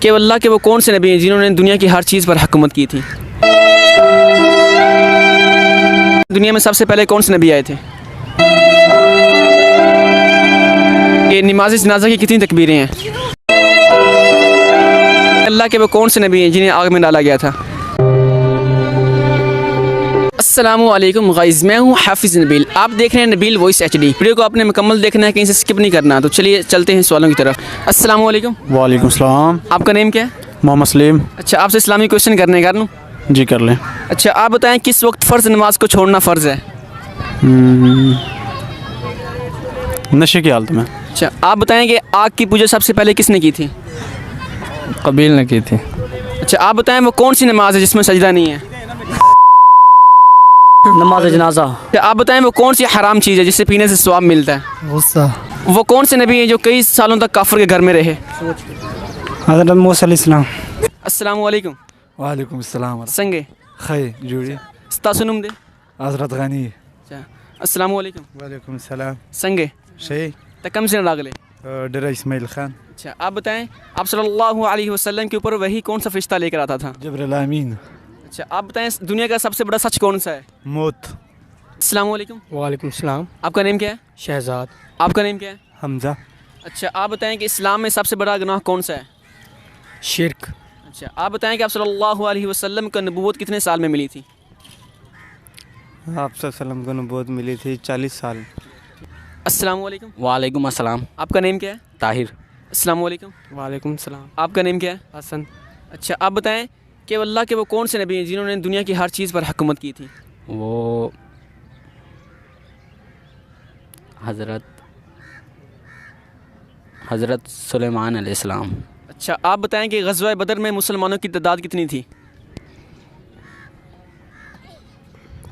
کہ اللہ کے وہ کون سے نبی ہیں جنہوں نے دنیا کی ہر چیز پر حکومت کی تھی؟ دنیا میں سب سے پہلے کون سے نبی آئے تھے؟ کہ نماز جنازہ کی کتنی تکبیریں ہیں؟ اللہ کے وہ کون سے نبی ہیں جنہیں آگ میں ڈالا گیا تھا؟ السلام علیکم غائز، میں ہوں حافظ نبیل، آپ دیکھ رہے ہیں نبیل وائس ایچ ڈی۔ ویڈیو کو آپ نے مکمل دیکھنا ہے، کہیں سے اسکپ نہیں کرنا، تو چلیے چلتے ہیں سوالوں کی طرف۔ السلام علیکم۔ وعلیکم السلام۔ آپ کا نیم کیا ہے؟ محمد سلیم۔ اچھا، آپ سے اسلامی کویشچن کرنے کر لوں؟ جی کر لیں۔ اچھا، آپ بتائیں کس وقت فرض نماز کو چھوڑنا فرض ہے؟ نشے کی حالت میں۔ اچھا، آپ بتائیں کہ آگ کی پوجا سب سے پہلے کس نے کی تھی؟ قبیل نے کی تھی۔ اچھا، آپ بتائیں وہ کون سی نماز ہے جس میں سجدہ نہیں ہے؟ نماز جنازہ۔ اچھا، آپ بتائیں وہ کون سی حرام چیز ہے جس سے پینے سے ثواب ملتا ہے؟ غصہ۔ وہ کون سے نبی ہیں جو کئی سالوں تک کافر کے گھر میں رہے؟ حضرت موسیٰ علیہ السلام۔ السلام علیکم۔ وعلیکم السلام سنگے خی جوڑی ستاسنم دے۔ حضرت غنی۔ اچھا، السلام علیکم۔ وعلیکم السلام سنگے شی تکم سے راگلے۔ ڈرا اسماعیل خان۔ اچھا، آپ بتائیں آپ صلی اللہ علیہ وسلم کے اوپر وہی کون سا فرشتہ لے کر آتا تھا؟ جبرائیل امین۔ اچھا، آپ بتائیں دنیا کا سب سے بڑا سچ کون سا ہے؟ موت۔ السلام علیکم۔ وعلیکم السلام۔ آپ کا نیم کیا ہے؟ شہزاد۔ آپ کا نیم کیا ہے؟ حمزہ۔ اچھا، آپ بتائیں کہ اسلام میں سب سے بڑا گناہ کون سا ہے؟ شرک۔ اچھا، آپ بتائیں کہ آپ صلی اللہ علیہ وسلم کو نبوت کتنے سال میں ملی تھی؟ آپ صلی اللہ علیہ وسلم کو نبوت ملی تھی 40 سال۔ السلام علیکم۔ وعلیکم السلام۔ آپ کا نیم کیا ہے؟ طاہر۔ السلام علیکم۔ وعلیکم السلام۔ آپ کا نیم کیا ہے؟ حسن۔ اچھا، آپ بتائیں کہ اللہ کے وہ کون سے نبی ہیں جنہوں نے دنیا کی ہر چیز پر حکومت کی تھی؟ وہ حضرت سلیمان علیہ السلام۔ اچھا، آپ بتائیں کہ غزوہ بدر میں مسلمانوں کی تعداد کتنی تھی؟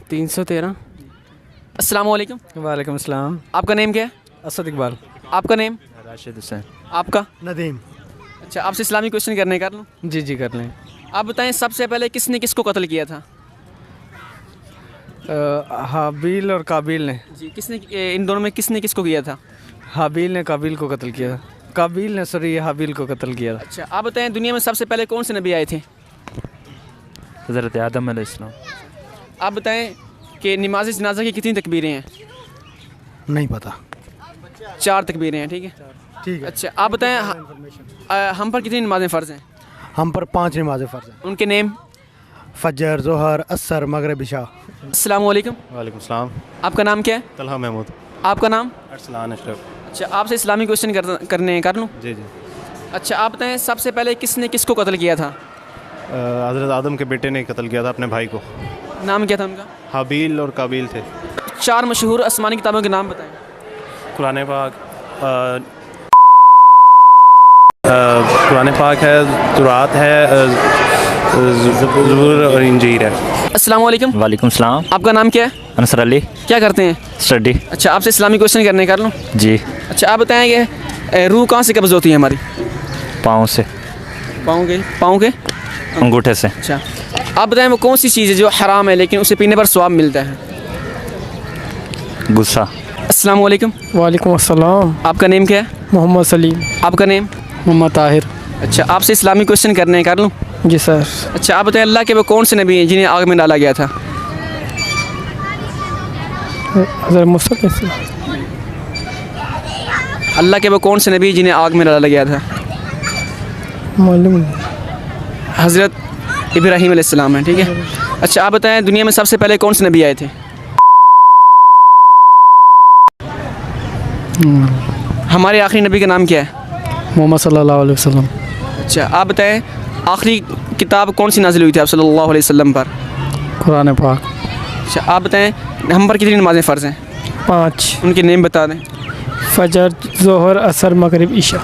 313۔ السلام علیکم۔ وعلیکم السلام۔ آپ کا نیم کیا ہے؟ اسد اقبال۔ آپ کا نیم؟ راشد حسین۔ آپ کا؟ ندیم۔ اچھا، آپ سے اسلامی کویشچن کرنے کر لوں؟ جی کر لیں۔ آپ بتائیں سب سے پہلے کس نے کس کو قتل کیا تھا؟ حابیل اور قابیل نے۔ جی، کس نے ان دونوں میں کس نے کس کو کیا تھا؟ حابیل نے قابیل کو قتل کیا تھا۔ قابیل نے حابیل کو قتل کیا تھا۔ اچھا، آپ بتائیں دنیا میں سب سے پہلے کون سے نبی آئے تھے؟ حضرت آدم علیہ السلام۔ آپ بتائیں کہ نماز جنازہ کی کتنی تکبیریں ہیں؟ نہیں پتہ۔ 4 تکبیریں ہیں، ٹھیک ہے؟ ٹھیک ہے۔ اچھا، آپ بتائیں ہم پر کتنی نمازیں فرض ہیں؟ ہم پر 5 نمازیں فرض ہیں۔ ان کے نیم؟ فجر، ظہر، عصر، مغرب، عشاء۔ السلام علیکم۔ وعلیکم السلام۔ آپ کا نام کیا ہے؟ طلحہ محمود۔ آپ کا نام؟ ارسلان اشرف۔ اچھا، آپ سے اسلامی کویشچن کرنے کر لوں؟ جی۔ اچھا، آپ بتائیں سب سے پہلے کس نے کس کو قتل کیا تھا؟ حضرت آدم کے بیٹے نے قتل کیا تھا اپنے بھائی کو۔ نام کیا تھا ان کا؟ حابیل اور قابیل تھے۔ 4 مشہور آسمانی کتابوں کے نام بتائیں۔ قرآن پاک ہے، تورات ہے، زبور اور انجیل ہے۔ السلام علیکم۔ وعلیکم السلام۔ آپ کا نام کیا ہے؟ انصر علی۔ کیا کرتے ہیں؟ اسٹڈی۔ اچھا، آپ سے اسلامی کویشچن کرنے کر لوں؟ جی۔ اچھا، آپ بتائیں کہ روح کہاں سے قبض ہوتی ہے ہماری؟ پاؤں سے۔ پاؤں کے انگوٹھے سے۔ اچھا، آپ بتائیں وہ کون سی چیز ہے جو حرام ہے لیکن اسے پینے پر ثواب ملتا ہے؟ غصہ۔ السلام علیکم۔ وعلیکم السلام۔ آپ کا نیم کیا ہے؟ محمد سلیم۔ آپ کا نیم؟ محمد طاہر۔ اچھا، آپ سے اسلامی کویشچن کرنے کر لوں؟ جی سر۔ اچھا، آپ بتائیں اللہ کے وہ کون سے نبی ہیں جنہیں آگ میں ڈالا گیا تھا؟ حضرت موسیٰ علیہ السلام۔ اللہ کے وہ کون سے نبی جنہیں آگ میں ڈالا گیا تھا؟ معلوم نہیں۔ حضرت ابراہیم علیہ السلام ہے، ٹھیک ہے؟ اچھا، آپ بتائیں دنیا میں سب سے پہلے کون سے نبی آئے تھے؟ ہمارے آخری نبی کا نام کیا ہے؟ محمد صلی اللہ علیہ وسلم۔ اچھا، آپ بتائیں آخری کتاب کون سی نازل ہوئی تھی آپ صلی اللہ علیہ وسلم پر؟ قرآن پاک۔ اچھا، آپ بتائیں ہم پر کتنی نمازیں فرض ہیں؟ 5۔ ان کے نیم بتا دیں۔ فجر، ظہر، عصر، مغرب، عشاء۔